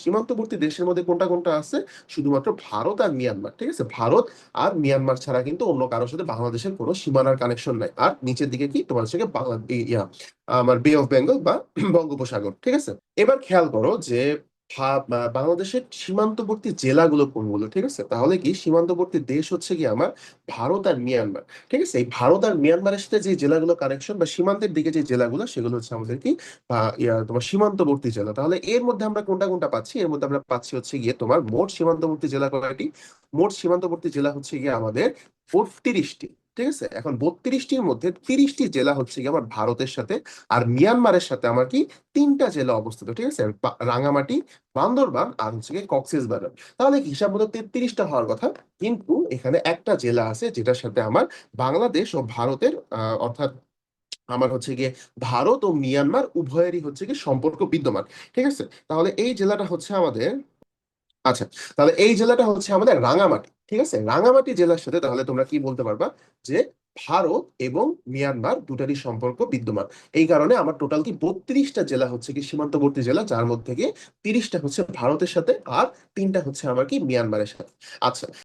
সীমান্তবর্তী দেশের মধ্যে কোনটা কোনটা আছে? শুধুমাত্র ভারত আর মিয়ানমার, ঠিক আছে? ভারত আর মিয়ানমার ছাড়া কিন্তু অন্য কারোর সাথে বাংলাদেশের কোনো সীমানার কানেকশন নাই। আর নিচের দিকে কি তোমার হচ্ছে গিয়ে বাংলা আমার বে অফ বেঙ্গল বা বঙ্গোপসাগর, ঠিক আছে? এবার খেয়াল করো যে বাংলাদেশের সীমান্তবর্তী জেলাগুলো কোনগুলো, ঠিক আছে? তাহলে কি সীমান্তবর্তী দেশ হচ্ছে কি আমার ভারত আর মিয়ানমার, ঠিক আছে? এই ভারত আর মিয়ানমারের সাথে যে জেলাগুলো কানেকশন বা সীমান্তের দিকে যে জেলাগুলো, সেগুলো হচ্ছে আমাদের কি তোমার সীমান্তবর্তী জেলা। তাহলে এর মধ্যে আমরা কোনটা কোনটা পাচ্ছি? এর মধ্যে আমরা পাচ্ছি হচ্ছে গিয়ে তোমার মোট সীমান্তবর্তী জেলা কয়টি? মোট সীমান্তবর্তী জেলা হচ্ছে গিয়ে আমাদের ৩৫টি, ঠিক আছে? এখন ৩২টির মধ্যে ৩০টি জেলা হচ্ছে গিয়ে আমার ভারতের সাথে, আর মিয়ানমারের সাথে আমার কি তিনটা জেলা অবস্থিত, ঠিক আছে? রাঙামাটি, বান্দরবান আর হচ্ছে গিয়ে কক্সবাজার। তাহলে কি হিসাব মতো ৩৩টা হওয়ার কথা, কিন্তু এখানে একটা জেলা আছে যেটার সাথে আমার বাংলাদেশ ও ভারতের অর্থাৎ আমার হচ্ছে গিয়ে ভারত ও মিয়ানমার উভয়েরই হচ্ছে গিয়ে সম্পর্ক বিদ্যমান, ঠিক আছে? তাহলে এই জেলাটা হচ্ছে আমাদের, আচ্ছা, তাহলে এই জেলাটা হচ্ছে আমাদের রাঙামাটি, ঠিক আছে? রাঙামাটি জেলার সাথে তাহলে তোমরা কি বলতে পারবা? যে ভারত এবং মিয়ানমার দুটারই সম্পর্ক বিদ্যমান। এই কারণে আমার টোটাল কি ৩২টা জেলা হচ্ছে কি সীমান্তবর্তী জেলা, যার মধ্যে কি ৩০টা হচ্ছে ভারতের সাথে আর তিনটা হচ্ছে আমার কি মিয়ানমারের সাথে। আচ্ছা,